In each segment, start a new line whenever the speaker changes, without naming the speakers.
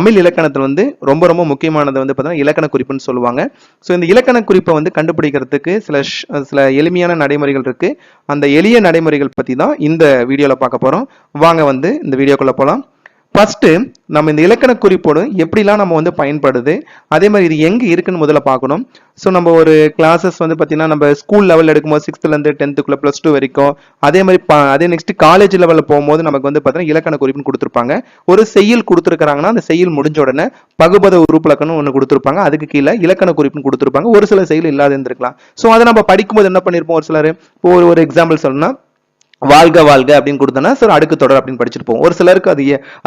தமிழ் இலக்கணத்தில் வந்து ரொம்ப ரொம்ப முக்கியமானது வந்து பார்த்தீங்கன்னா இலக்கண குறிப்புன்னு சொல்லுவாங்க. ஸோ இந்த இலக்கண குறிப்பை வந்து கண்டுபிடிக்கிறதுக்கு சில எளிமையான நடைமுறைகள் இருக்கு. அந்த எளிய நடைமுறைகள் பற்றி தான் இந்த வீடியோவில் பார்க்க போகிறோம். வாங்க வந்து இந்த வீடியோக்குள்ளே போகலாம். ஃபர்ஸ்ட் நம்ம இந்த இலக்கண குறிப்போடு எப்படிலாம் நம்ம வந்து பயன்படுது, அதே மாதிரி இது எங்க இருக்குன்னு முதல்ல பார்க்கணும். ஸோ நம்ம ஒரு கிளாஸஸ் வந்து பார்த்தீங்கன்னா நம்ம ஸ்கூல் லெவலில் எடுக்கும்போது 6th-லேருந்து 10th +2 வரைக்கும், அதே மாதிரி அதே நெக்ஸ்ட் காலேஜ் லெவலில் போகும்போது நமக்கு வந்து பார்த்தீங்கன்னா இலக்கண குறிப்புன்னு கொடுத்துருப்பாங்க. ஒரு செய்யுள் கொடுத்துருக்காங்கன்னா அந்த செய்யுள் முடிஞ்ச உடனே பகுபத உறுப்பிலக்கணம் ஒன்று கொடுத்துருப்பாங்க, அதுக்கு கீழே இலக்கண குறிப்புன்னு கொடுத்துருப்பாங்க. ஒரு சில செய்யுள் இல்லாத இருந்திருக்கலாம். ஸோ அதை நம்ம படிக்கும்போது என்ன பண்ணியிருப்போம், ஒரு சிலர் இப்போ ஒரு எக்ஸாம்பிள் சொல்லணும்னா வாழ்க வாழ்க அப்படின்னு கொடுத்தோன்னா சார் அடுக்கு தொடர் அப்படின்னு படிச்சிருப்போம். ஒரு சிலருக்கு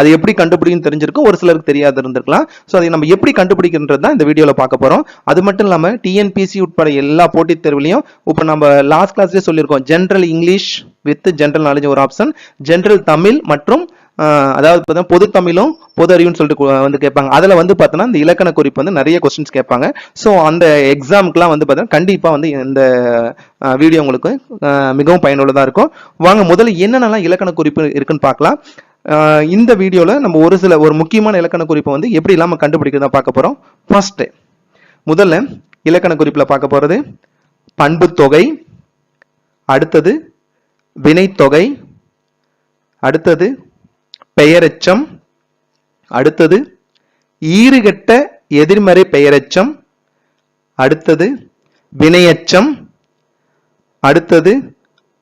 அது எப்படி கண்டுபிடிக்குன்னு தெரிஞ்சிருக்கும், ஒரு சிலருக்கு தெரியாது இருந்திருக்கலாம். ஸோ அதை நம்ம எப்படி கண்டுபிடிக்கின்றது தான் இந்த வீடியோவில் பார்க்க போகிறோம். அது மட்டும் இல்லாமல் டிஎன்பிசி உட்பட எல்லா போட்டித் தேர்வுலையும் இப்போ நம்ம லாஸ்ட் கிளாஸ்லேயே சொல்லியிருக்கோம், general English with general knowledge ஒரு ஆப்ஷன், ஜென்ரல் தமிழ் மற்றும் அதாவது பொது தமிழும் பொது அறிவுன்னு சொல்லிட்டு வந்து கேட்பாங்க. அதில் வந்து பார்த்தோன்னா இந்த இலக்கண குறிப்பு வந்து நிறைய கொஸ்டின்ஸ் கேட்பாங்க. ஸோ அந்த எக்ஸாமுக்குலாம் வந்து பார்த்தீங்கன்னா கண்டிப்பாக வந்து இந்த வீடியோ உங்களுக்கு மிகவும் பயனுள்ளதாக இருக்கும். வாங்க முதல்ல என்னென்னலாம் இலக்கண குறிப்பு இருக்குன்னு பார்க்கலாம். இந்த வீடியோவில் நம்ம ஒரு முக்கியமான இலக்கண குறிப்பை வந்து எப்படி இல்லாமல் கண்டுபிடிக்கிறதா பார்க்க போகிறோம். ஃபர்ஸ்ட் முதல்ல இலக்கண குறிப்பில் பார்க்க போகிறது பண்பு தொகை, அடுத்தது வினைத்தொகை, அடுத்தது பெயரெச்சம், அடுத்தது ஈறுகெட்ட எதிர்மறை பெயரெச்சம், அடுத்தது வினையச்சம், அடுத்தது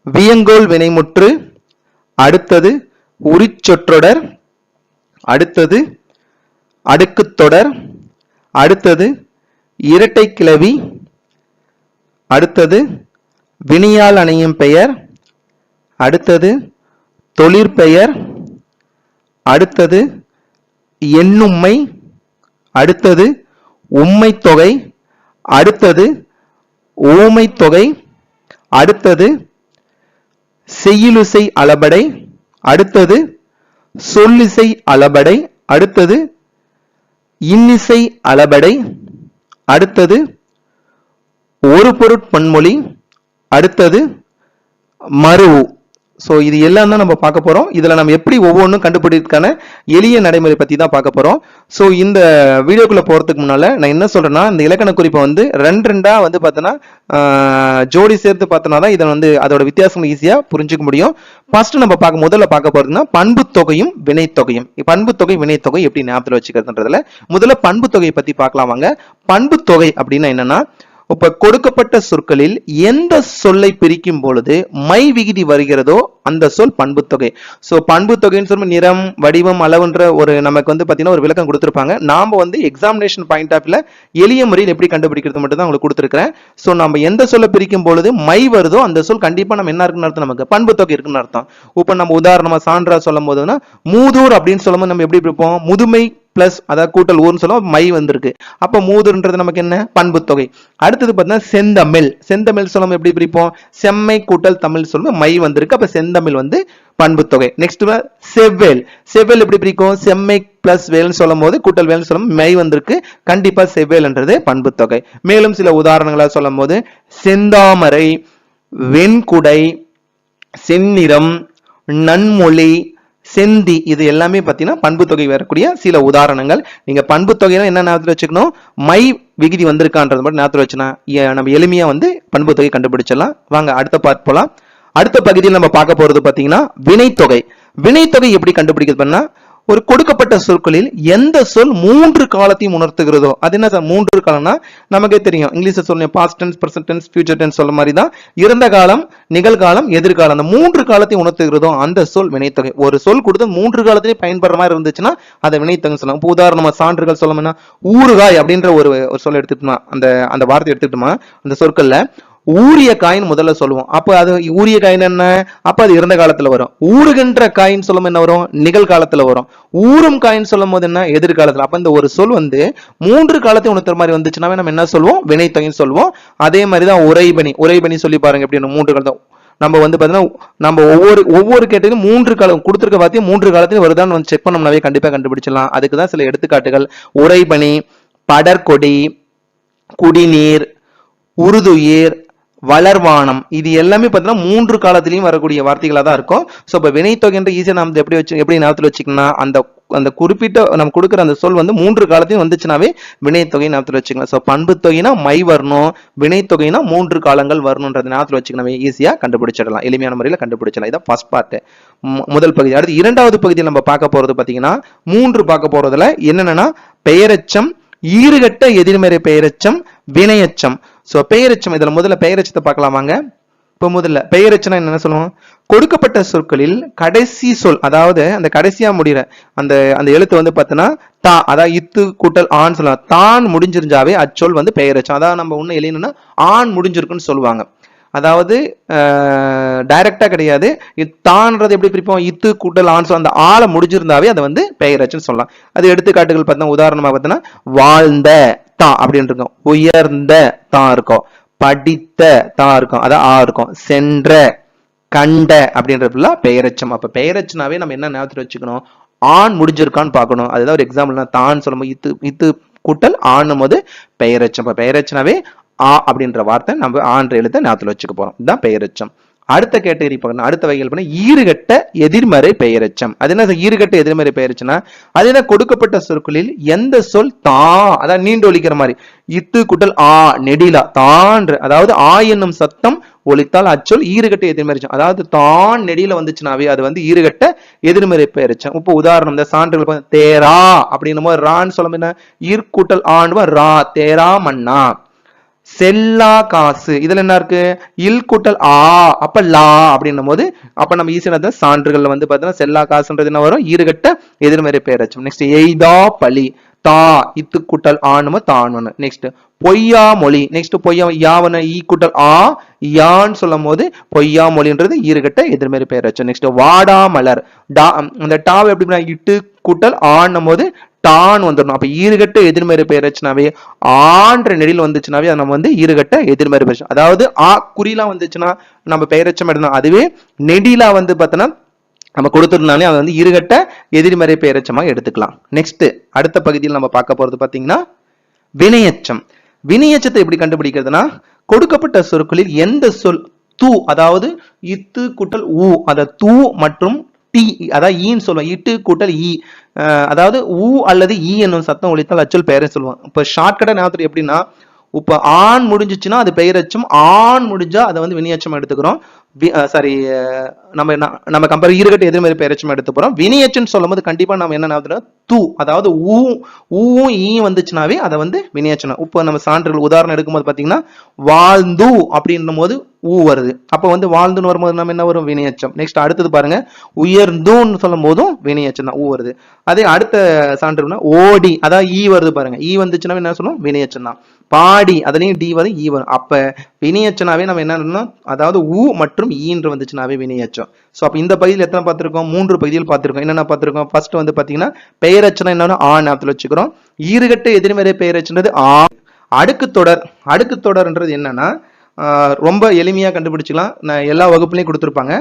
வியங்கோல் வினைமுற்று, அடுத்தது உரிச்சொற்றொடர், அடுத்தது அடுக்குத்தொடர், அடுத்தது இரட்டை கிளவி, அடுத்தது வினையால் அணையும் பெயர், அடுத்தது தொழிற்பெயர், அடுத்தது எண்ணும்மை, அடுத்தது உம்மை தொகை, அடுத்தது ஓமை தொகை, அடுத்தது செய்யுளிசை அளபடை, அடுத்தது சொல்லிசை அளபடை, அடுத்தது இன்னிசை அளபடை, அடுத்தது ஒரு பொருட்பன்மொழி, அடுத்தது மருவு. ஸோ இது எல்லாம் தான் நம்ம பார்க்க போகிறோம். இதில் நம்ம எப்படி ஒவ்வொன்றும் கண்டுபிடிக்கிறதுக்கான எளிய நடைமுறை பற்றி தான் பார்க்க போகிறோம். ஸோ இந்த வீடியோக்குள்ளே போகிறதுக்கு முன்னால் நான் என்ன சொல்கிறேன்னா, இந்த இலக்கண குறிப்பை வந்து ரெண்டாக வந்து பார்த்தோன்னா ஜோடி சேர்த்து பார்த்தோன்னா தான் இதை வந்து அதோட வித்தியாசம் ஈஸியாக புரிஞ்சுக்க முடியும். ஃபர்ஸ்ட் நம்ம முதல்ல பார்க்க போகிறதுனா பண்பு தொகையும் வினைத்தொகையும். பண்பு தொகை வினைத்தொகை எப்படி ஞாபகத்தில் வச்சுக்கிறதுன்றதுல முதல்ல பண்பு தொகையை பற்றி பார்க்கலாம் வாங்க. பண்பு தொகை அப்படின்னா என்னன்னா, இப்ப கொடுக்கப்பட்ட சொற்களில் எந்த சொல்லை பிரிக்கும் பொழுது மை விகுதி வருகிறதோ அந்த சொல் பண்பு தொகை. சோ பண்பு தொகைன்னு சொல்லும் நிறம், வடிவம், அளவுன்ற ஒரு நமக்கு வந்து பாத்தீங்கன்னா ஒரு விளக்கம் கொடுத்திருப்பாங்க. நாம வந்து எக்ஸாமினேஷன் பாயிண்ட் ஆஃப் வியூல எளிய முறையில் எப்படி கண்டுபிடிக்கிறது மட்டும் தான் உங்களுக்கு கொடுத்திருக்கிறேன். சோ நம்ம எந்த சொல்லை பிரிக்கும் பொழுது மை வருதோ அந்த சொல் கண்டிப்பா நம்ம என்ன இருக்குன்னு அர்த்தம், நமக்கு பண்பு தொகை இருக்குன்னு அர்த்தம். இப்ப நம்ம உதாரணமா சான்றா சொல்லும் போதுன்னா மூதூர் அப்படின்னு சொல்லும்போது நம்ம எப்படி பிரிப்போம், முதுமை பிளஸ் அதாவது கூட்டல் ஊர்னு சொல்லுவோம், மை வந்திருக்கு. அப்ப மூதுன்றது நமக்கு என்ன, பண்பு தொகை. அடுத்தது பார்த்தீங்கன்னா செந்தமிழ், செந்தமிழ் சொல்லும் எப்படி பிரிப்போம், செம்மை கூட்டல் தமிழ் சொல்லுவோம், மை வந்திருக்கு. அப்ப செந்தமிழ் வந்து பண்பு தொகை. நெக்ஸ்ட் செவ்வேல், செவ்வேல் எப்படி பிரிக்கும், செம்மை பிளஸ் வேல்னு சொல்லும் போது கூட்டல் வேல்னு சொல்லும், மை வந்திருக்கு. கண்டிப்பா செவ்வேல்ன்றது பண்பு தொகை. மேலும் சில உதாரணங்களா சொல்லும் போது செந்தாமரை, வெண்குடை, செந்நிறம், நன்மொழி, செந்தி, இது எல்லாமே பார்த்தீங்கன்னா பண்பு தொகை வரக்கூடிய சில உதாரணங்கள். நீங்க பண்பு தொகையில என்ன ஞாபகத்தில் வச்சுக்கணும், மை விகுதி வந்திருக்கான்றது மட்டும் ஞாபகத்தில் வச்சுனா நம்ம எளிமையா வந்து பண்பு தொகை கண்டுபிடிச்சிடலாம். வாங்க அடுத்த பார்ட் போலாம். அடுத்த பகுதியில் நம்ம பார்க்க போறது பார்த்தீங்கன்னா வினைத்தொகை. வினைத்தொகை எப்படி கண்டுபிடிக்கிறது பண்ணா, ஒரு கொடுக்கப்பட்ட சொற்களில் எந்த சொல் 3 காலத்தையும் உணர்த்துகிறதோ, அது என்ன சார் 3 காலம்னா, நமக்கே தெரியும் இங்கிலீஷ்ல சொல்லுங்க past tense, present tense, future tense சொல்ல மாதிரி தான் இறந்த காலம், நிகழ்காலம், எதிர்காலம், அந்த 3 காலத்தையும் உணர்த்துகிறதோ அந்த சொல் வினைத்தொகை. ஒரு சொல் கொடுத்து 3 காலத்திலேயே பயன்படுற மாதிரி இருந்துச்சுன்னா அதை வினைத்தொகை சொல்லலாம். இப்போ உதாரணமா சான்றுகள் சொல்லணும்னா ஊறுகாய் அப்படின்ற ஒரு சொல் எடுத்துட்டோமா, அந்த வார்த்தை எடுத்துட்டோமா, அந்த சொற்கள்ல ஊரிய காயின் முதல்ல சொல்லுவோம். அப்ப அது ஊரிய காயின் என்ன, அப்ப அது இறந்த காலத்துல வரும். ஊறுகின்ற காயின் சொல்லும் என்ன வரும், நிகழ்காலத்துல வரும். ஊறும் காயின் சொல்லும் போது என்ன, எதிர்காலத்துல. அப்ப இந்த ஒரு சொல் வந்து 3 காலத்தை உணர்த்துற மாதிரி வந்துச்சுன்னா நம்ம என்ன சொல்லுவோம், வினைத்தொகைன்னு சொல்லுவோம். அதே மாதிரிதான் உரைபணி, உரைபணி சொல்லி பாருங்க எப்படி 3 காலத்தை நம்ம வந்து பாத்தீங்கன்னா நம்ம ஒவ்வொரு கேட்டதும் 3 காலம் கொடுத்துருக்க பார்த்து 3 காலத்தையும் வருதான்னு செக் பண்ணோம்னாவே கண்டிப்பா கண்டுபிடிச்சிடலாம். அதுக்குதான் சில எடுத்துக்காட்டுகள், உரைபணி, படற்கொடி, குடிநீர், உருதுயிர், வளர்வானம். இது எல்லாமே பார்த்தீங்கன்னா 3 காலத்திலையும் வரக்கூடிய வார்த்தைகளா தான் இருக்கும். ஸோ இப்போ வினைத்தொகைன்ற ஈஸியா நம்ம எப்படி ஞாபகத்தில் வச்சுக்கணும், அந்த குறிப்பிட்ட நம்ம கொடுக்குற அந்த சொல் வந்து 3 காலத்தையும் வந்துச்சுனாவே வினைத்தொகை ஞாபகத்தில் வச்சுக்கலாம். ஸோ பண்பு தொகைனா மை வரணும், வினைத்தொகைனா 3 காலங்கள் வரணும்ன்றது ஞாபகத்தில் வச்சுக்கணும், ஈஸியா கண்டுபிடிச்சிடலாம், எளிமையான முறையில் கண்டுபிடிச்சிடலாம். இதான் ஃபர்ஸ்ட் பார்ட், முதல் பகுதி. அடுத்து இரண்டாவது பகுதியில் நம்ம பார்க்க போறது பார்த்தீங்கன்னா 3 பார்க்க போறதுல என்னென்னா பெயரெச்சம், ஈறுகட்ட எதிர்மறை பெயரெச்சம், வினையச்சம். சோ பெயரெச்சம், இதுல முதல்ல பெயரெச்சத்தை பார்க்கலாமாங்க. இப்ப முதல்ல பெயரெச்சம்னா என்ன சொல்லுவோம், கொடுக்கப்பட்ட சொற்களில் கடைசி சொல், அதாவது அந்த கடைசியா முடிகிற அந்த அந்த எழுத்து வந்து பார்த்தீங்கன்னா தா, அதாவது இத்து கூட்டல் ஆண் சொல்லலாம். தான் முடிஞ்சிருந்தாவே அச்சொல் வந்து பெயரெச்சம். அதாவது நம்ம ஒண்ணு எழுதினா ஆண் முடிஞ்சிருக்குன்னு சொல்லுவாங்க. அதாவது டைரக்டா கிடையாது, தான்றது எப்படி பிரிப்போம், இத்து கூட்டல் ஆண் சொல்ல அந்த ஆளை முடிஞ்சிருந்தாவே அதை வந்து பெயரெச்சம்னு சொல்லலாம். அது எடுத்துக்காட்டுகள் பார்த்தா உதாரணமா பார்த்தீங்கன்னா வாழ்ந்த தா அப்படின்னு இருக்கும், உயர்ந்த தா இருக்கும், படித்த தா இருக்கும், அதான் ஆ இருக்கும், சென்ற கண்ட அப்படின்றதுல பெயரெச்சம். அப்ப பெயரெச்சனாவே நம்ம என்ன ஞாபகத்தில் வச்சுக்கணும், ஆண் முடிஞ்சிருக்கான்னு பார்க்கணும். அதுதான் ஒரு எக்ஸாம்பிள். தான் சொல்லும்போது இத்து கூட்டல் ஆணும் போது பெயரெச்சம். இப்ப பெயரெச்சனாவே ஆ அப்படின்ற வார்த்தை நம்ம ஆன்ற எழுத்தை ஞாபகத்தில் வச்சுக்க போறோம். இதுதான் பெயரெச்சம். அடுத்த கேட்டகரி பார்க்கணும், அடுத்த வகைகள் பண்ண ஈறுகட்ட எதிர்மறை பெயரெச்சம். அது என்ன ஈறுகட்ட எதிர்மறை பெயரெச்சம்னா, அது என்ன கொடுக்கப்பட்ட சொற்களில் எந்த சொல் தா, அதாவது நீண்டு ஒலிக்கிற மாதிரி, இத்து குட்டல் ஆ நெடிலா தான்ற, அதாவது ஆ என்னும் சத்தம் ஒலித்தால் அச்சொல் ஈறுகட்ட எதிர்மறை. அதாவது தான் நெடியில வந்துச்சுனாவே அது வந்து ஈறுகட்ட எதிர்மறை பெயரெச்சம். இப்போ உதாரணம் இந்த சான்றுகள் தேரா அப்படின்னும் போது ரான்னு சொல்லும், என்ன ஈர்கூட்டல் ஆண்டு ரா, தேரா மன்னா. செல்லா காசு, இதுல என்ன இருக்கு, இல் கூட்டல் ஆ, அப்ப லா அப்படின்னும் போது அப்ப நம்ம ஈஸியான சான்றுகள்ல வந்து பார்த்தீங்கன்னா செல்லா காசுன்றது என்ன வரும், ஈறுகட்ட எதிர்மறை பெயரெச்சம். நெக்ஸ்ட் எய்தா பலி, தா இத்து கூட்டல் ஆனும தான். நெக்ஸ்ட் பொய்யா மொழி, நெக்ஸ்ட் பொய்யா யாவன ஈ கூட்டல் ஆ யான்னு சொல்லும் போது பொய்யா மொழின்றது ஈறுகட்ட எதிர்மறை பெயரெச்சம். நெக்ஸ்ட் வாடா மலர், டா அந்த டாவை எப்படி இட்டு கூட்டல் ஆன்னும் போது டான் வந்துடணும். அப்ப ஈறுகட்ட எதிர்மறை பெயரெச்சனாவே ஆன்ற நெடில் வந்துச்சுனாவே நம்ம வந்து ஈறுகட்ட எதிர்மறை பெயரெச்சம். அதாவது ஆ குறிலாம் வந்துச்சுன்னா நம்ம பெயரெச்சம் எடுக்கணும், அதுவே நெடிலா வந்து பார்த்தோன்னா நம்ம கொடுத்துருந்தாலே அதை வந்து ஈறுகட்ட எதிர்மறை பெயரெச்சமா எடுத்துக்கலாம். நெக்ஸ்ட் அடுத்த பகுதியில் நம்ம பார்க்க போறது பாத்தீங்கன்னா வினையச்சம். வினையச்சத்தை எப்படி கண்டுபிடிக்கிறதுனா, கொடுக்கப்பட்ட சொற்களில் எந்த சொல் தூ, அதாவது இத்து கூட்டல் ஊ, அத தூ மற்றும் டி, அதாவது ஈன்னு சொல்லுவோம், இட்டு கூட்டல் ஈ, அதாவது ஊ அல்லது ஈ என்னும் சத்தம் ஒலித்தால் அச்சொல் பெயரை சொல்லுவோம். இப்ப ஷார்ட்கட்டா ஞாபகத்துல எப்படின்னா, இப்ப ஆண் முடிஞ்சிச்சுன்னா அது பெயரெச்சம், ஆண் முடிஞ்சா அதை வந்து வினையச்சம் எடுத்துக்கிறோம். சாரி, நம்ம கம்பேர் ஈறுகட்ட எதிர்மறை பெயரெச்சம் எடுத்து போறோம். வினையச்சம் சொல்லும் போது கண்டிப்பா நம்ம என்ன ஞாபகம், தூ, அதாவது ஊவும் ஈ வந்துச்சுனாவே அதை வந்து வினையச்சம். இப்போ நம்ம சான்றுகள் உதாரணம் எடுக்கும்போது பாத்தீங்கன்னா வாழ்ந்து அப்படின்னும் போது ஊ வருது, அப்ப வந்து வாழ்ந்துன்னு வரும்போது நம்ம என்ன வரும், வினையச்சம். நெக்ஸ்ட் அடுத்தது பாருங்க, உயர்ந்துன்னு சொல்லும் போதும் வினையச்சம் தான், ஊ வருது. அதே அடுத்த சான்றுனா ஓடி, அதாவது ஈ வருது பாருங்க, ஈ வந்துச்சுன்னா என்ன சொல்லணும், வினையச்சம் தான். பாடி, அதுலயும் டி வரும் ஈ வரும், அப்ப வினையச்சனாவே நம்ம என்ன, அதாவது ஊ மற்றும் ஈன்று வந்துச்சுனாவே வினையச்சம். சோ அப்ப இந்த பகுதியில் எத்தனை பார்த்திருக்கோம், 3 பகுதியில் பார்த்திருக்கோம். என்னென்ன பார்த்திருக்கோம், ஃபர்ஸ்ட் வந்து பாத்தீங்கன்னா பெயரச்சனை என்னன்னா ஆ ஞாபகத்தில் வச்சுக்கிறோம். ஈறுகட்ட எதிர்மறை பெயரச்சனது ஆ. அடுக்கு தொடர்ன்றது என்னன்னா ரொம்ப எளிமையா கண்டுபிடிச்சிக்கலாம், நான் எல்லா வகுப்புலையும் கொடுத்துருப்பாங்க.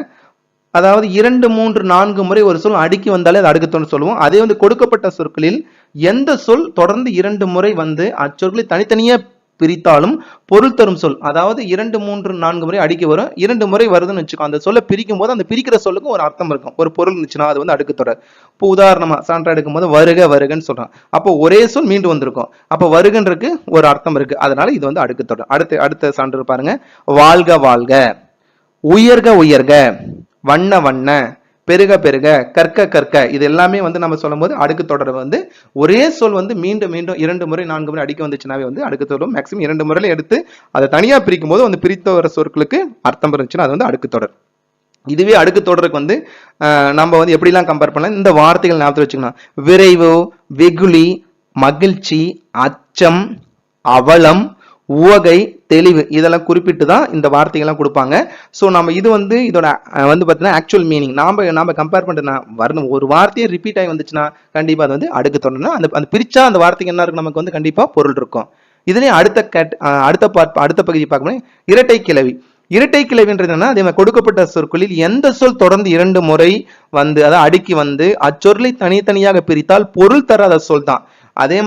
அதாவது 2, 3, 4 முறை ஒரு சொல் அடுக்கி வந்தாலே அது அடுக்குத்தொடர் சொல்லுவோம். அதே வந்து கொடுக்கப்பட்ட சொற்களில் எந்த சொல் தொடர்ந்து 2 முறை வந்து அச்சொற்களை தனித்தனியா பிரித்தாலும் பொருள் தரும் சொல், அதாவது 2, 3, 4 முறை அடுக்கி வரும், 2 முறை வருதுன்னு வச்சுக்கோ, அந்த சொல்லை பிரிக்கும் போது அந்த பிரிக்கிற சொல்லுக்கும் ஒரு அர்த்தம் இருக்கும், ஒரு பொருள் இருந்துச்சுன்னா அது வந்து அடுக்குத்தொடர். இப்போ உதாரணமா சான்றா எடுக்கும் போது வருகன்னு சொல்றான், அப்போ ஒரே சொல் மீண்டும் வந்திருக்கும், அப்போ வருகன்றதுக்கு ஒரு அர்த்தம் இருக்கு, அதனால இது வந்து அடுக்குத்தொடர். அடுத்த சான்று பாருங்க, வாழ்க, உயர்க, வண்ண, பெருக, கற்க, இது எல்லாமே வந்து நம்ம சொல்லும் போது அடுக்கு தொடர் வந்து ஒரே சொல் வந்து மீண்டும் 2 முறை 4 முறை அடிக்க வந்துச்சுனாவே வந்து அடுக்கு தொடர். மேக்ஸிமம் 2 முறையில எடுத்து அதை தனியா பிரிக்கும் போது வந்து பிரித்து வர சொற்களுக்கு அர்த்தம் இருந்துச்சுன்னா அது வந்து அடுக்கு தொடர். இதுவே அடுக்கு தொடருக்கு வந்து நம்ம வந்து எப்படிலாம் கம்பேர் பண்ணலாம், இந்த வார்த்தைகள் ஞாபகத்தில் வச்சுக்கணும். விரைவு, வெகுளி, மகிழ்ச்சி, அச்சம், அவலம், உவகை, தெளிவு, இதெல்லாம் குறிப்பிட்டு தான் இந்த வார்த்தைகள்லாம் கொடுப்பாங்க. ஸோ நம்ம இது வந்து இதோட வந்து பார்த்தீங்கன்னா ஆக்சுவல் மீனிங் நாம கம்பேர் பண்ணுறதுனா வரணும், ஒரு வார்த்தையை ரிப்பீட் ஆகி வந்துச்சுன்னா கண்டிப்பாக அது வந்து அடுக்கு தொடர்னா அந்த பிரிச்சா அந்த வார்த்தைக்கு என்ன இருக்கு, நமக்கு வந்து கண்டிப்பாக பொருள் இருக்கும். இதுலேயே அடுத்த பகுதி பார்க்கணும், இரட்டை கிளவின்றது என்னன்னா, அதே மாதிரி கொடுக்கப்பட்ட சொற்களில் எந்த சொல் தொடர்ந்து 2 முறை வந்து அதாவது அடுக்கி வந்து அச்சொற்களை தனித்தனியாக பிரித்தால் பொருள் தராத சொல் தான். அதே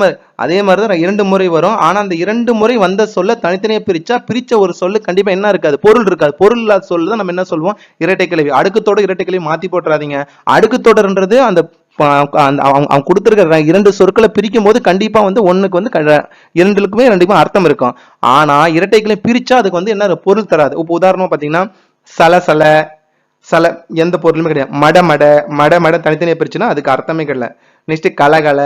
மாதிரிதான் 2 முறை வரும். ஆனா அந்த 2 முறை வந்த சொல்ல தனித்தனியா பிரிச்ச ஒரு சொல்லு கண்டிப்பா என்ன இருக்காது, பொருள் இருக்காது. பொருள் இல்லாத சொல்லு தான் நம்ம என்ன சொல்லுவோம், இரட்டை கிளவி. அடுக்குத்தொடர் இரட்டை கிளவி மாத்தி போட்டுறாதீங்க. அடுக்குத்தொடர்ன்றது அந்த அவங்க கொடுத்திருக்கிற 2 சொற்களை பிரிக்கும் போது கண்டிப்பா வந்து ஒண்ணுக்கு வந்து 2க்குமே அர்த்தம் இருக்கும். ஆனா இரட்டை கிளவி பிரிச்சா அதுக்கு வந்து என்ன பொருள் தராது. இப்போ உதாரணமா பாத்தீங்கன்னா சல சல எந்த பொருளுமே கிடையாது. மட தனித்தனியா பிரிச்சுன்னா அதுக்கு அர்த்தமே கிடையாது. நெக்ஸ்ட் கலகல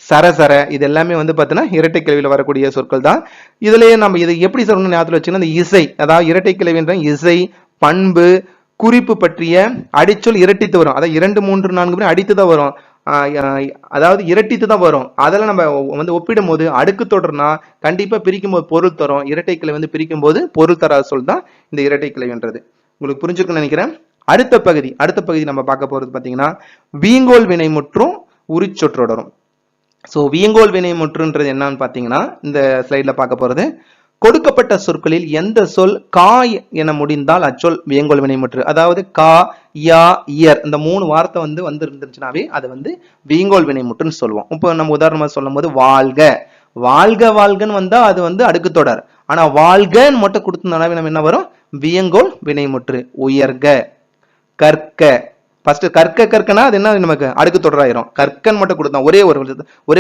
சர இது எல்லாமே வந்து பாத்தீங்கன்னா இரட்டை கிளவியில வரக்கூடிய சொற்கள் தான். இதுலயே நம்ம இது எப்படி சொல்லணும்னு ஞாபகத்துல வச்சுன்னா இந்த இசை, அதாவது இரட்டை கிளவின்ற இசை, பண்பு, குறிப்பு பற்றிய அடிச்சொல் இரட்டித்து வரும். அதாவது 2 3 4 அடித்து தான் வரும். அதாவது இரட்டித்து தான் வரும். அதெல்லாம் நம்ம வந்து ஒப்பிடும் போது அடுக்கு தொடர்னா கண்டிப்பா பிரிக்கும் போது பொருள் தரும். இரட்டை கிளவி வந்து பிரிக்கும் போது பொருள் தராத சொல் தான் இந்த இரட்டை கிளவின்றது. உங்களுக்கு புரிஞ்சிருக்குன்னு நினைக்கிறேன். அடுத்த பகுதி நம்ம பார்க்க போறது பாத்தீங்கன்னா வீங்கோல் வினைமுற்றும் உரிச்சொற்றொடரும். சோ வீங்கோல் வினைமுற்றுன்றது என்னன்னு பாத்தீங்கன்னா இந்த ஸ்லைட்ல பார்க்க போறது, கொடுக்கப்பட்ட சொற்களில் எந்த சொல் கா என முடிந்தால் அச்சொல் வியங்கோல் வினைமுற்று. அதாவது கா, யா, இயர் இந்த 3 வார்த்தை வந்து இருந்துச்சுனாவே அது வந்து வீங்கோல் வினைமுற்றுன்னு சொல்லுவோம். இப்போ நம்ம உதாரணமா சொல்லும் போது வாழ்கன்னு வந்தா அது வந்து அடுக்கு தொடர். ஆனா வாழ்கன்னு மட்டும் கொடுத்தோம்னாவே நம்ம என்ன வரும், வியங்கோல் வினைமுற்று. உயர்க, கற்க, ஃபர்ஸ்ட் கற்கனா அது என்ன நமக்கு அடுக்கு தொடராயிரும். கற்கன் மட்டும் கொடுத்தா ஒரே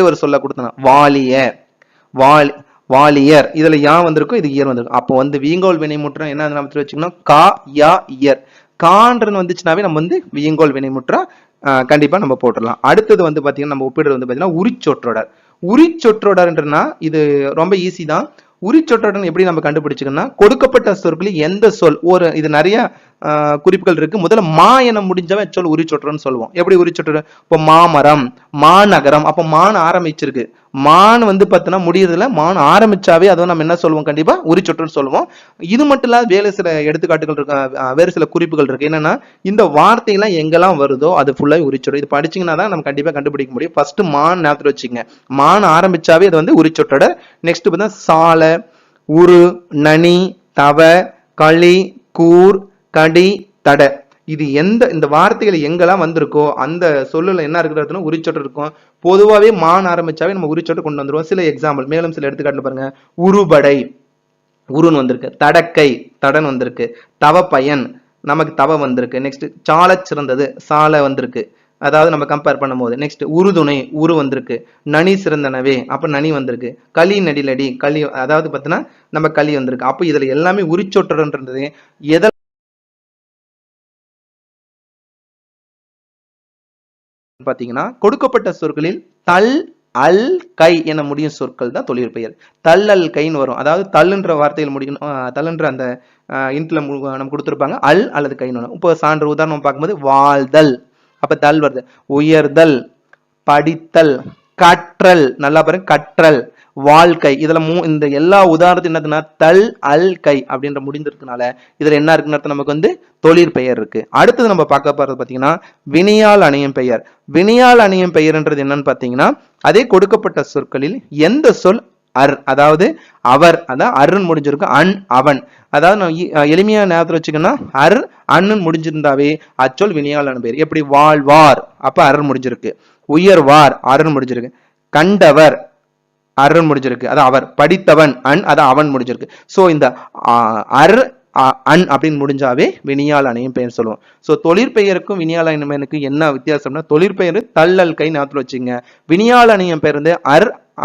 ஒரு சொல்ல கொடுத்தா வாலியர் இதுல யா வந்திருக்கும், இது இயர் வந்திருக்கும். அப்போ வந்து வீங்கோல் வினைமுற்றம் என்ன நம்ம வச்சுக்கணும், கா, யா, இயர். கான்றன்னு வந்துச்சுனாவே நம்ம வந்து வீங்கோல் வினைமுற்றா கண்டிப்பா நம்ம போட்டுடலாம். அடுத்தது வந்து பாத்தீங்கன்னா நம்ம ஒப்பிடுறது வந்து பாத்தீங்கன்னா உரிச்சொற்றொடர்ன்றனா இது ரொம்ப ஈஸி தான். உரிச்சொற்றொடர் எப்படி நம்ம கண்டுபிடிச்சுக்கணும்னா கொடுக்கப்பட்ட சொற்களில் எந்த சொல் இது நிறைய குறிப்புகள் இருக்கு. முதல்ல மா என முடிஞ்சவே சொல் உரிச்சொற்றன்னு சொல்லுவோம். எப்படி உரிச்சொற்றர், இப்போ மாமரம், மாநகரம், அப்போ மான் ஆரம்பிச்சிருக்கு. மான் வந்து பார்த்தீங்கன்னா முடியறதுல மான் ஆரம்பிச்சாவே அதை நம்ம என்ன சொல்லுவோம், கண்டிப்பா உரிச்சொற்றன்னு சொல்லுவோம். இது மட்டும் இல்லாத வேறு சில எடுத்துக்காட்டுகள் இருக்கு, வேறு சில குறிப்புகள் இருக்கு. என்னன்னா இந்த வார்த்தையெல்லாம் எங்கெல்லாம் வருதோ அது ஃபுல்லா உரிச்சொற்றர். இது படிச்சீங்கன்னா தான் நம்ம கண்டிப்பா கண்டுபிடிக்க முடியும். ஃபர்ஸ்ட் மான் ஞாபகத்துல வச்சுங்க, மான் ஆரம்பிச்சாவே அது வந்து உரிச்சொற்றர். நெக்ஸ்ட் பார்த்தா சால, உரு, நனி, தவ, களி, கூர், கடி, தட, இது இந்த வார்த்தைகள் எங்கெல்லாம் வந்திருக்கோ அந்த சொல்லுல என்ன இருக்கிறதுன்னு உரிச்சொற்றர் இருக்கும். பொதுவாகவே மான் ஆரம்பிச்சாவே நம்ம உரிச்சொற்றர் கொண்டு வந்துருவோம். சில எக்ஸாம்பிள் மேலும் சில எடுத்துக்காட்டு பாருங்க. உருபடை உருன்னு வந்திருக்கு, தடக்கை தடன் வந்திருக்கு, தவ பயன் நமக்கு தவ வந்திருக்கு. நெக்ஸ்ட் சால சிறந்தது சால வந்திருக்கு, அதாவது நம்ம கம்பேர் பண்ணும்போது. நெக்ஸ்ட் உருதுணை உரு வந்திருக்கு, நனி சிறந்தனவே அப்ப நனி வந்திருக்கு, களி நடிலடி களி அதாவது பார்த்தீங்கன்னா நம்ம களி வந்திருக்கு. அப்போ இதுல எல்லாமே உரிச்சொற்றர்ன்றது எதை பாத்தீங்கன்னா கொடுக்கப்பட்ட சொற்களில் தல், அல், கை என முடியும் சொற்கள் தான் தொழிற்பெயர். தல், அல், கைன்னு வரும். அதாவது தல்லுன்ற வார்த்தையில் முடியும், தல்லுன்ற அந்த இன்ட்ல நம்ம கொடுத்துருப்பாங்க, அல் அல்லது கைன்னு வரும். இப்போ சான்று உதாரணம் பார்க்கும்போது வாழ்தல், அப்ப தல் வருது. உயர்தல், படித்தல், கற்றல், நல்லா பாருங்க கற்றல், வாழ்க்கை, இதுல இந்த எல்லா உதாரணத்தையும் என்னதுன்னா தல், அல், கை அப்படின்ற முடிந்திருக்கனால இதுல என்ன இருக்குன்னு நமக்கு வந்து தொழிற்பெயர் இருக்கு. அடுத்தது நம்ம பார்க்க போறது பாத்தீங்கன்னா வினையால் அணையும் பெயர். வினையால் அணையும் பெயர்ன்றது என்னன்னு பாத்தீங்கன்னா அதே கொடுக்கப்பட்ட சொற்களில் எந்த சொல் அதாவது அவர், அதான் அருண் முடிஞ்சிருக்கும், அன், அவன், அதாவது எளிமையா ஞாபகத்துல வச்சுக்கன்னா அன்னு முடிஞ்சிருந்தாவே அச்சொல் வினையால் அணு பெயர். எப்படி வாழ்வார் அப்ப அருண் முடிஞ்சிருக்கு, உயர்வார் அருண் முடிஞ்சிருக்கு, கண்டவர் அருண் முடிஞ்சிருக்கு அதான் அவர், படித்தவன் அன் அதான் அவன் முடிஞ்சிருக்கு. சோ இந்த அன் அப்படின்னு முடிஞ்சாவே வினையால் அணையும் பெயர் சொல்லுவோம். சோ தொழிற்பெயருக்கும் வினையால் அணையும் பெயருக்கு என்ன வித்தியாசம்னா தொழிற்பெயர் தள்ளல் கை ஞாபகத்துல வச்சுங்க, வினையால் அணையும் பெயர் வந்து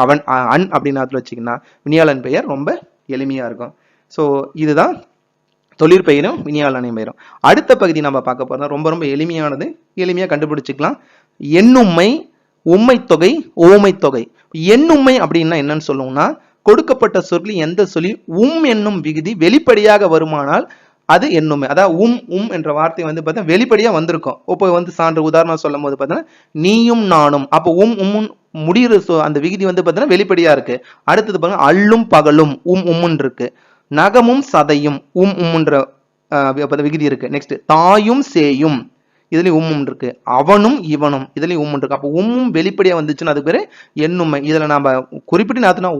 அவன் அன் அப்படின்னு ஞாபகத்துல வச்சுங்கன்னா வினையாளன் பெயர் ரொம்ப எளிமையா இருக்கும். சோ இதுதான் தொழிற்பெயரும் வினையால் அணையும் பெயரும். அடுத்த பகுதி நம்ம பார்க்க போறோம், ரொம்ப ரொம்ப எளிமையானது, எளிமையா கண்டுபிடிச்சுக்கலாம். எண்ணும்மை, உம்மை தொகை, ஓமை தொகை. எண்ணும்மை அப்படின்னா என்னன்னு சொல்லுவோம்னா கொடுக்கப்பட்ட சொற்களில் எந்த சொல்லி என்னும் விகுதி வெளிப்படையாக வருமானால் அது எண்ணுமை. அதாவது என்ற வார்த்தை வந்து பார்த்தா வெளிப்படையா வந்திருக்கும். இப்போ வந்து சான்று உதாரணம் சொல்லும் போது பார்த்தீங்கன்னா நீயும் நானும், அப்போ முடிகிற அந்த விகுதி வந்து பார்த்தீங்கன்னா வெளிப்படையா இருக்கு. அடுத்தது பாருங்க அல்லும் பகலும் உம்முன்னு இருக்கு, நகமும் சதையும் உம்முன்ற விகுதி இருக்கு. நெக்ஸ்ட் தாயும் சேயும் இதுலயும் இருக்கு, அவனும் இவனும் இதுலயும் இருக்கு. அப்போ வெளிப்படையா வந்துச்சுன்னா அது பேரு எண்ணுமை. இதுல நாம குறிப்பிட்டு நாத்துனா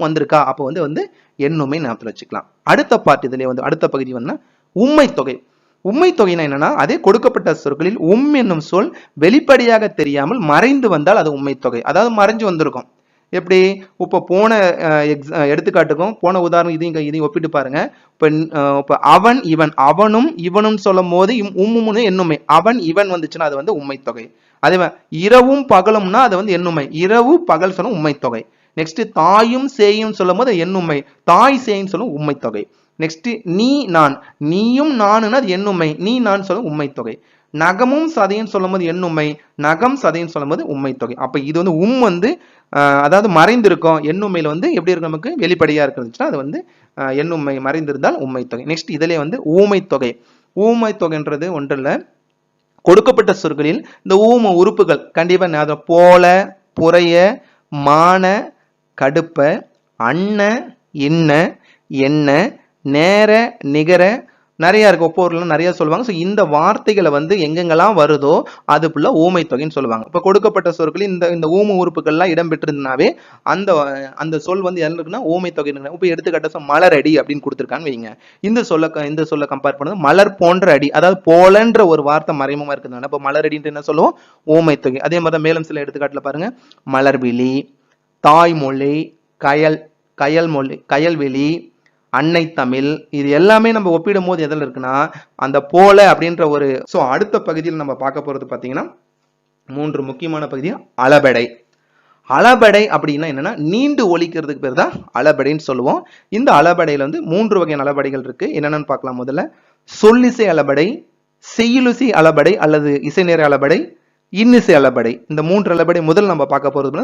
வந்திருக்கா அப்போ வந்து எண்ணுமை ஞாபகத்துல வச்சுக்கலாம். அடுத்த பார்ட் இதுல வந்து அடுத்த பகுதி வந்து உம்மை தொகை. உம்மை தொகைனா என்னன்னா அதே கொடுக்கப்பட்ட சொற்களில் என்னும் சொல் வெளிப்படையாக தெரியாமல் மறைந்து வந்தால் அது உம்மை தொகை. அதாவது மறைஞ்சு வந்திருக்கும், எப்படி இப்போ போன எடுத்துக்காட்டுக்கும் போன உதாரணம் இதையும் ஒப்பிட்டு பாருங்க. இப்ப அவன் இவன், அவனும் இவனும் சொல்லும் போது உம்முன்னு எண்ணுமை, அவன் இவன் வந்துச்சுன்னா அது வந்து உண்மை தொகை. அதே மாதிரி இரவும் பகலும்னா அது வந்து எண்ணுமை, இரவு பகல் சொல்லும் உண்மை தொகை. நெக்ஸ்ட் தாயும் சேயும் சொல்லும் போது எண்ணுமை, தாய் சேயும் சொல்லும் உண்மை தொகை. நெக்ஸ்ட் நீ நான், நீயும் நானுன்னா அது எண்ணுமை, நீ நான் சொல்லும் உண்மை தொகை. நகமும் சதையும் சொல்லும் போது எண்ணுமை, நகம் சதையும் சொல்லும் போது உண்மை தொகை. அப்ப இது வந்து வந்து அதாவது மறைந்திருக்கும், எண்ணுமையில வந்து எப்படி இருக்கு நமக்கு வெளிப்படையா இருக்குதுன்னா அது வந்து எண்ணுமை மறைந்திருந்தால் உண்மை தொகை. நெக்ஸ்ட் இதுல வந்து ஊமை தொகை. ஊமை தொகைன்றது ஒன்று இல்ல, கொடுக்கப்பட்ட சொற்களில் இந்த ஊம உறுப்புகள் கண்டிப்பா போல, புறைய, மான, கடுப்ப, அன்ன, இன்ன, என்ன, நேர, நிகர, நிறைய இருக்கு, ஒப்பொருள் நிறைய சொல்லுவாங்க. ஸோ இந்த வார்த்தைகளை வந்து எங்கெங்கெல்லாம் வருதோ அது ஃபுல்லா ஊமை தொகைன்னு சொல்லுவாங்க. இப்போ கொடுக்கப்பட்ட சொற்களில் இந்த ஊம உறுப்புகள்லாம் இடம்பெற்றிருந்தாவே அந்த அந்த சொல் வந்து என்ன இருக்குன்னா ஊமை தொகை. இப்போ எடுத்துக்காட்ட மலர் அடி அப்படின்னு கொடுத்துருக்கான்னு வைங்க. இந்த சொல்ல கம்பேர் பண்ணது மலர் போன்ற அடி, அதாவது போலன்ற ஒரு வார்த்தை மறைமுகமா இருக்குதுன்னா இப்போ மலர் அடின்ட்டு என்ன சொல்லுவோம், ஊமை தொகை. அதே மாதிரி மேலும் சில எடுத்துக்காட்டுல பாருங்க, மலர்விழி, தாய்மொழி, கயல்மொழி, கயல்வெளி, அன்னை தமிழ், இது எல்லாமே நம்ம ஒப்பிடும் போது எதில் இருக்குன்னா அந்த போல அப்படின்ற ஒரு. ஸோ அடுத்த பகுதியில் நம்ம பார்க்க போறது பார்த்தீங்கன்னா 3 முக்கியமான பகுதி. அளபடை. அளபடை அப்படின்னா என்னன்னா நீண்டு ஒலிக்கிறதுக்கு பேர் தான் அளபடைன்னு சொல்லுவோம். இந்த அளபடையில வந்து 3 வகையான அளபடைகள் இருக்கு. என்னென்னு பார்க்கலாம். முதல்ல சொல்லிசை அளபடை, செய்யுளிசை அளபடை அல்லது இசைநேர அளபடை, இன்னிசை அளபடை. இந்த 3 அளபடை முதல் நம்ம பார்க்க போறது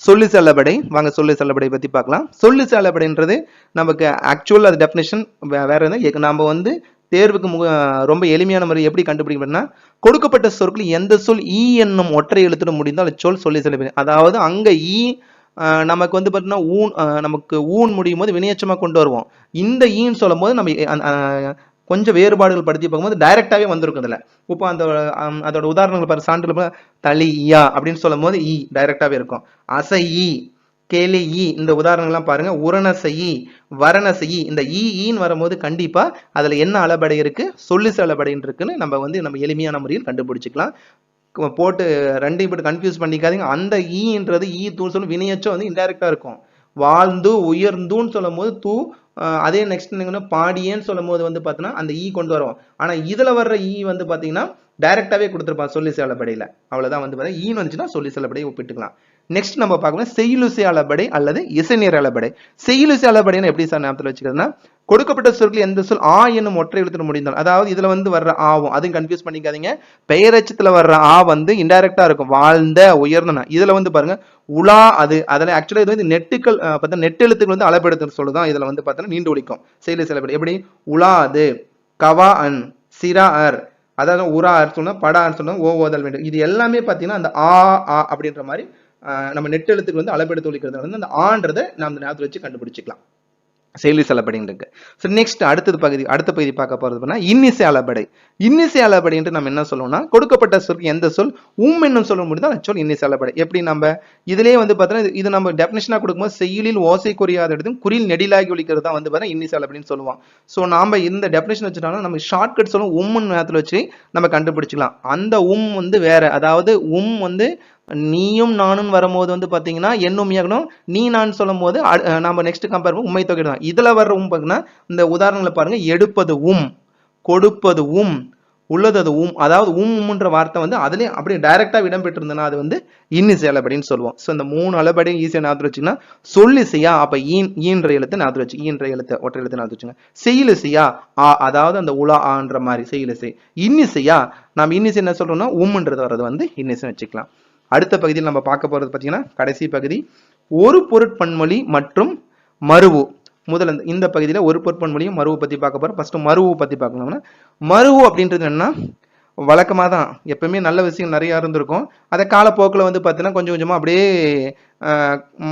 சொல்லிசை அளபடை. வாங்க சொல்லிசை அளபடை பத்தி பார்க்கலாம். சொல்லிசை அளபடைன்றது நமக்கு ஆக்சுவல் அது டெஃபினேஷன் வேற என்ன, நம்ம வந்து தேர்வுக்கு ரொம்ப எளிமையான முறை எப்படி கண்டுபிடிக்கணும்னா கொடுக்கப்பட்ட சொற்கள் எந்த சொல் ஈ என்னும் ஒற்றை எழுத்துடன் முடிந்தால் சொல் சொல்லிசை அளபடை. அதாவது அங்க ஈ நமக்கு வந்து பார்த்தீங்கன்னா ஊன், நமக்கு ஊன் முடியும் போது வினையச்சமா கொண்டு வருவோம். இந்த ஈன்னு சொல்லும் போது நம்ம கொஞ்சம் வேறுபாடுகள் படுத்தி பார்க்கும்போது டைரக்டாவே வந்திருக்கும் இதுல. இப்போ அதோட உதாரணங்கள் பாரு, சான்றுல தளி ஈயா அப்படின்னு சொல்லும் போது ஈ டைரக்டாவே இருக்கும். அசை ஈ, கேலி ஈ, இந்த உதாரணங்கள்லாம் பாருங்க. உரணசை, வரணசை, இந்த ஈன்னு வரும்போது கண்டிப்பா அதுல என்ன அளபடை இருக்கு, சொல்லிசை அளபடைன்னு இருக்குன்னு நம்ம எளிமையான முறையில் கண்டுபிடிச்சிக்கலாம். போட்டு ரெண்டையும் போட்டு கன்ஃபியூஸ் பண்ணிக்காதீங்க. அந்த ஈன்றது ஈ தூ சொல்லும் வினையச்சம் வந்து இன்டைரக்டா இருக்கும். வாழ்ந்து உயர்ந்துன்னு சொல்லும் போது தூ, அதே நெக்ஸ்ட் பாடியேன்னு சொல்லும் போது வந்து பாத்தீங்கன்னா அந்த ஈ கொண்டு வரும். ஆனா இதுல வர்ற ஈ வந்து பாத்தீங்கன்னா டைரக்டாவே கொடுத்துருப்பான் சொல்லிசை அளபடையில. அவ்வளவுதான் வந்து பாத்தீங்கன்னா ஈ வந்துச்சுன்னா சொல்லிசை அளபடையை ஒப்பிட்டுக்கலாம். நெக்ஸ்ட் நம்ம பார்க்கணும் செய்யுளிசை அளபடை அல்லது இசைநேர அளபடை. செய்யுளிசை அளபடைன்னு எப்படி சார் ஞாபகத்தில் வச்சுக்கிறதுனா கொடுக்கப்பட்ட சொற்கள் எந்த சொல் ஆ என்னும் ஒற்றை எழுத்துல முடிந்தால், அதாவது இதுல வந்து வர்ற ஆவும், அதையும் கன்ஃபியூஸ் பண்ணிக்காதீங்க. பெயரச்சத்துல வர்ற ஆ வந்து இன்டைரக்டா இருக்கும். வாழ்ந்த உயர்ந்தன, இதுல வந்து பாருங்க உலா, அதுல ஆக்சுவலா இது வந்து நெட்டுக்கள் நெட்டெழுத்துக்கள் வந்து அளபெடுத்து சொல்லுதான். இதுல வந்து பார்த்தீங்கன்னா நீண்டு ஒழிக்கும் செய்யுளிசை அளபடை. எப்படி உலாது, கவா அன், சிரா அர், அதாவது உரா அர் சொன்னா படா அர் சொன்னா ஓதல் வேண்டும். இது எல்லாமே பாத்தீங்கன்னா அந்த ஆ அப்படின்ற மாதிரி நம்ம நெட்டெழுத்துக்கு வந்து அளபெடுத்து ஒழிக்கிறது வந்து அந்த ஆன்றதை நம்ம ஞாபகத்தில் வச்சு கண்டுபிடிச்சிக்கலாம். செய்யுளிசை அளபடைன்னு இருக்கு. ஸோ நெக்ஸ்ட் அடுத்த பகுதி பார்க்க போறது இன்னிசை அளபடை. இன்னிசை அளபடை என்று நம்ம என்ன சொல்லுவோம்னா கொடுக்கப்பட்ட சொல் எந்த சொல் என்னும் சொல்ல முடிந்தால் சொல் இன்னிசை அளபடை. எப்படி நம்ம இதுலயே வந்து பார்த்தீங்கன்னா இது நம்ம டெஃபினிஷனா கொடுக்கும்போது செய்யுளில் ஓசை குறியாத இடத்தும் குறில் நெடிலாகி ஒழிக்கிறது தான் வந்து பார்த்தீங்கன்னா இன்னிசை அளபடின்னு சொல்லுவோம். ஸோ நாம இந்த டெஃபினிஷன் வச்சுட்டோம்னா நம்ம ஷார்ட்கட் சொல்லுவோம் உம்முன்னு நேரத்தில் வச்சு நம்ம கண்டுபிடிச்சிக்கலாம். அந்த வந்து வேற, அதாவது வந்து நீயும் நானும் வரும்போது வந்து பாத்தீங்கன்னா எண்ணுமையாகணும், நீ நான் சொல்லும் போது நம்ம நெக்ஸ்ட் கம்பேர் பண்ணி உண்மை தொகை தான். இதுல வர்ற பாத்தீங்கன்னா இந்த உதாரணங்களை பாருங்க, எடுப்பது கொடுப்பது உள்ளது அதாவது உம்ன்ற வார்த்தை வந்து அதுலயே அப்படியே டைரக்டா இடம்பெற்றிருந்தனா அது வந்து இன்னிசை அளபடின்னு சொல்லுவோம். ஸோ இந்த 3 அளபடியும் ஈஸியா ஞாபகம் வச்சுன்னா சொல்லிசையா, அப்ப ஈன்ற எழுத்து ஞாபகம் வச்சு, ஈன்ற எழுத்து ஒற்றை எழுத்து ஞாபகம் வச்சுங்க. செய்யுளிசையா அதாவது அந்த உலா ஆன்ற மாதிரி செய்யுளிசை. இன்னிசையா நம்ம இன்னிசை என்ன சொல்றோம்னா உம்ன்றது வர்றது வந்து இன்னிசை வச்சுக்கலாம். அடுத்த பகுதியில் நம்ம பார்க்க போறது பாத்தீங்கன்னா கடைசி பகுதி ஒரு பொருட்பன்மொழி மற்றும் மருவு. முதல்ல இந்த பகுதியில ஒரு பொருட்பன்மொழியும் மருவு பத்தி பார்க்க போறோம். ஃபர்ஸ்ட் மருவு பத்தி பார்க்கணும்னா மருவு அப்படின்றது என்னன்னா வழக்கமா தான் எப்பவுமே நல்ல விஷயம் நிறைய இருந்திருக்கும். அதை காலப்போக்கில் வந்து பார்த்தீங்கன்னா கொஞ்சம் கொஞ்சமா அப்படியே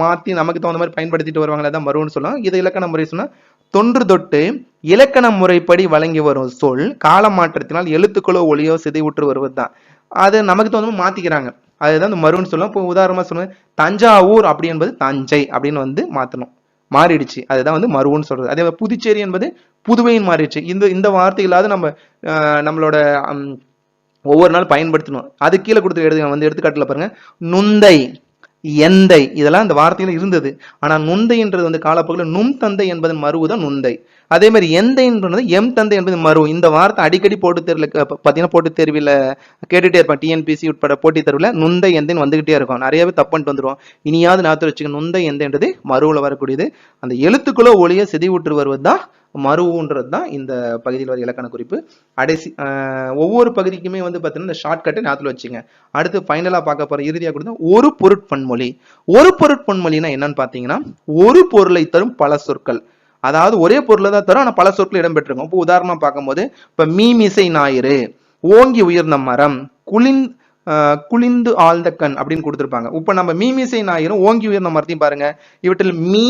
மாத்தி நமக்கு தகுந்த மாதிரி பயன்படுத்திட்டு வருவாங்களே தான் மருவுன்னு சொல்லலாம். இது இலக்கண முறை சொன்னா தொன்று தொட்டு இலக்கண முறைப்படி வழங்கி வரும் சொல் கால மாற்றத்தினால் எழுத்துக்களோ ஒளியோ சிதைவுற்று வருவது தான். அது நமக்கு தகுந்த மாதிரி மாத்திக்கிறாங்க, அதுதான் இந்த மருவுன்னு சொல்லலாம். இப்போ உதாரணமா சொல்லுவேன், தஞ்சாவூர் அப்படி என்பது தஞ்சை அப்படின்னு வந்து மாத்தணும், மாறிடுச்சு, அதுதான் வந்து மருவுன்னு சொல்றது. அதே மாதிரி புதுச்சேரி என்பது புதுவைன்னு மாறிடுச்சு. இந்த வார்த்தைகளாவது நம்மளோட ஒவ்வொரு நாள் பயன்படுத்தணும். அது கீழே கொடுத்து வந்து எடுத்துக்காட்டுல பாருங்க, நுந்தை, எந்தை இதெல்லாம் இந்த வார்த்தையில இருந்தது. ஆனா நுந்தைன்றது வந்து காலப்போக்கில் நும் தந்தை என்பதன் மருவுதான் நுந்தை. அதே மாதிரி எந்தைன்றது எம் தந்தை என்பது மரு. இந்த வார்த்தை அடிக்கடி போட்டு தேர்வில் பார்த்தீங்கன்னா போட்டு தேர்வில் கேட்டுட்டே இருப்பான். டிஎன்பிசி உட்பட போட்டித் தேர்வில் நுந்தை எந்தைன்னு வந்துகிட்டே இருக்கும். நிறையவே தப்பு பண்ணிட்டு வந்துடும். இனியாவது ஞாபகத்தில் வச்சுக்க, நுந்தை எந்தைன்றது மருவில் வரக்கூடியது. அந்த எழுத்துக்களோ ஒளிய சிதைவுற்று வருவது தான் மருவுன்றது தான் இந்த பகுதியில் வர இலக்கண குறிப்பு. கடைசி ஒவ்வொரு பகுதிக்குமே வந்து பார்த்தீங்கன்னா இந்த ஷார்ட்கட்டை ஞாபகத்தில் வச்சுங்க. அடுத்து ஃபைனலாக பார்க்க போற இறுதியாக கொடுத்தா ஒரு பொருட்பன்மொழி. ஒரு பொருட்பன்மொழினா என்னன்னு பார்த்தீங்கன்னா ஒரு பொருளை தரும் பல சொற்கள். அதாவது ஒரே பொருளை தான் தரும், ஆனால் பல சொற்கள் இடம்பெற்றிருக்கும். இப்போ உதாரணமா பார்க்கும்போது இப்போ மீமிசை ஞாயிறு, ஓங்கி உயர்ந்த மரம், குளிந்து ஆழ்ந்த கண் அப்படின்னு கொடுத்துருப்பாங்க. இப்போ நம்ம மீமிசை ஞாயிறும் ஓங்கி உயர்ந்த மரத்தையும் பாருங்க. இவற்றில் மீ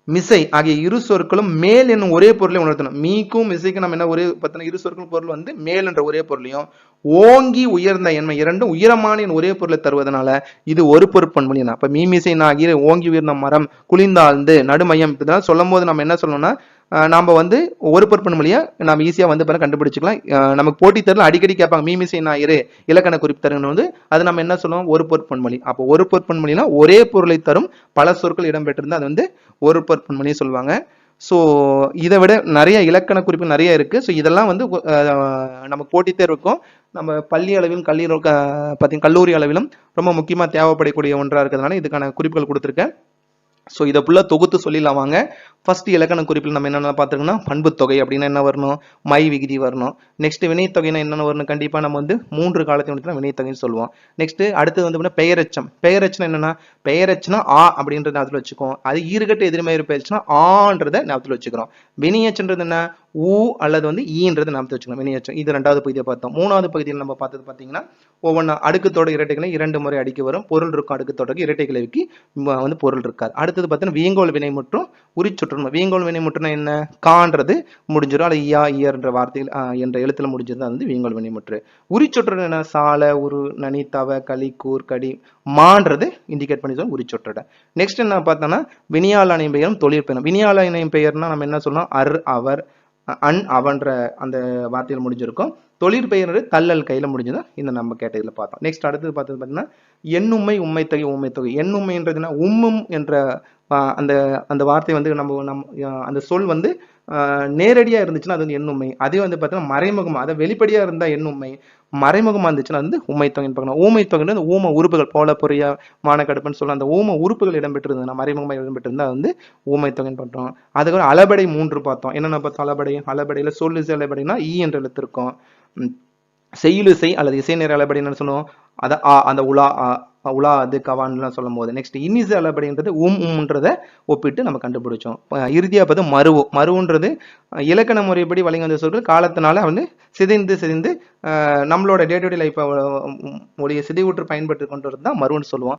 மிசை ஆகிய இரு சொற்களும் மேல் என்னும் ஒரே பொருளை உணர்த்தணும். மீக்கும் மிசைக்கும் நம்ம என்ன ஒரே பார்த்தோன்னா இரு சொற்கள் பொருள் வந்து மேல் என்ற ஒரே பொருளையும் ஓங்கி உயர்ந்த என்மை இரண்டும் உயரமான ஒரே பொருளை தருவதனால இது ஒரு பொருட்பன்மொழி தான். இப்ப மீமிசை ஆகிய ஓங்கி உயர்ந்த மரம், குளிர்ந்தாழ்ந்து, நடுமையம் இதெல்லாம் சொல்லும் போது நம்ம என்ன சொல்லணும்னா நாம வந்து ஒரு பொருட்பன்மொழியை நம்ம ஈஸியா வந்து கண்டுபிடிச்சிக்கலாம். நமக்கு போட்டித் தேர்வில் அடிக்கடி கேட்பாங்க மீமிசை ஞாயிறு இலக்கண குறிப்பு தருங்க வந்து அது நம்ம என்ன சொல்லுவோம் ஒரு பொருட்பன்மொழி. அப்போ ஒரு பொருட்பன்மொழினா ஒரே பொருளை தரும் பல சொற்கள் இடம்பெற்றிருந்தா அது வந்து ஒரு பொருட்பன்மொழி சொல்லுவாங்க. ஸோ இதை விட நிறைய இலக்கண குறிப்பு நிறைய இருக்கு. ஸோ இதெல்லாம் வந்து நமக்கு போட்டித் தேர்வுக்கும் நம்ம பள்ளி அளவிலும் கல்லூரி அளவிலும் ரொம்ப முக்கியமா தேவைப்படக்கூடிய ஒன்றா இருக்கிறதுனால இதுக்கான குறிப்புகள் கொடுத்துருக்கேன். ஸோ இதை ஃபுல்லாக தொகுத்து சொல்லிடலாம் வாங்க. ஃபர்ஸ்ட் இலக்கண குறிப்பில் நம்ம என்னென்ன பார்த்துருக்கோம்னா பண்புத்தொகை அப்படின்னா என்ன வரணும், மை விகுதி வரணும். நெக்ஸ்ட் வினைத்தொகைனா என்னென்ன வரணும், கண்டிப்பாக நம்ம வந்து 3 காலத்தை வந்து வினைத்தொகைன்னு சொல்லுவோம். நெக்ஸ்ட் அடுத்தது வந்து பெயரெச்சம். பெயரெச்சம் என்னன்னா பெயரெச்சனா ஆ அப்படின்றத ஞாபகத்தில் வச்சுக்கோம். அது ஈறுகட்டு எதிர்மறை பெயர்ச்சுனா ஆன்றதை ஞாபகத்தில் வச்சுக்கிறோம். வினையச்சன்றது என்ன ஊ அல்லது வந்து ஈன்றது ஞாபகத்தில் வச்சுக்கணும். வினையச்சம் இது 2வது பகுதியை பார்த்தோம். 3வது பகுதியில் நம்ம பார்த்தது பார்த்தீங்கன்னா ஒவ்வொன்றா அடுக்குத்தோட இரட்டைகளை 2 முறை அடிக்க வரும். பொருள் இருக்கும் அடுக்குத்தோடக்கு இரட்டைகளுக்கு வந்து பொருள் இருக்காது. அடுத்தது பார்த்தீங்கன்னா வியங்கோல் வினை மற்றும் உரிச்சுற்றணும். வியங்கோல் வினை முற்றுனா என்ன கான்றது முடிஞ்சிடும், அல்லது இயா இயர்ன்ற வார்த்தையில் என்ற எழுத்துல முடிஞ்சிருந்தா வந்து வியங்கோல் வினை முற்று. உரிச்சொற்று என்ன சால உரு நனி தவ களி கூர் கடி மான்றது இண்டிகேட் பண்ணி சொல்லுவோம் உரிச்சொற்ற. நெக்ஸ்ட் என்ன பார்த்தோம்னா வினியால் அணையும் பெயரும் தொழில் பெயரும். வினியால் அணையும் பெயர்னா நம்ம என்ன சொல்லலாம் அர் அவர் அன் அவன்ற அந்த வார்த்தையில் முடிஞ்சிருக்கும். தொழிற்பெயர் தள்ளல் கையில முடிஞ்சதான் இந்த நம்ம கேட்டதில் பார்த்தோம். நெக்ஸ்ட் அடுத்தது பார்த்தது பார்த்தீங்கன்னா எண்ணுமை உண்மை தொகை உண்மை தொகை. எண்ணுமைன்றதுன்னா உம்மும் என்ற அந்த அந்த வார்த்தை வந்து நம்ம அந்த சொல் வந்து நேரடியா இருந்துச்சுன்னா அது வந்து எண்ணுமை. அதே வந்து பார்த்தீங்கன்னா மறைமுகமா அதை வெளிப்படையா இருந்தா எண்ணுமை, மறைமுகமா இருந்துச்சுன்னா வந்து உண்மை தொகைன்னு பார்க்கணும். ஊமை தொகைன்னு அந்த ஊம உறுப்புகள் போல பொறியா மானக்கடுப்புன்னு சொல்ல அந்த ஊம உறுப்புகள் இடம்பெற்றிருந்தா மறைமுகமா இடம்பெற்றிருந்தா வந்து ஊமை தொகைன்னு பண்றோம். அதுக்கு அளபடை 3 பார்த்தோம். என்னென்ன பார்த்தோம் அளபடை. அளபடையில சொல்லிசை அளபடைனா ஈ என்ற எழுத்து இருக்கும். செய்யுளிசை அல்லது இசை நேர அளபடி என்ன சொல்லுவோம் அத அந்த உலா அது கவான்னு சொல்லும் போது. நெக்ஸ்ட் இன்னிசை அளபடின்றது உம்ன்றதை ஒப்பிட்டு நம்ம கண்டுபிடிச்சோம். இறுதியா பார்த்து மருவுன்றது இலக்கண முறைப்படி வழங்கி வந்த சொற்கள் காலத்தினால வந்து சிதைந்து நம்மளோட டே டு டே லைஃப் உடைய சிதைவுற்று பயன்பட்டு கொண்டு தான் மருவுன்னு சொல்லுவோம்.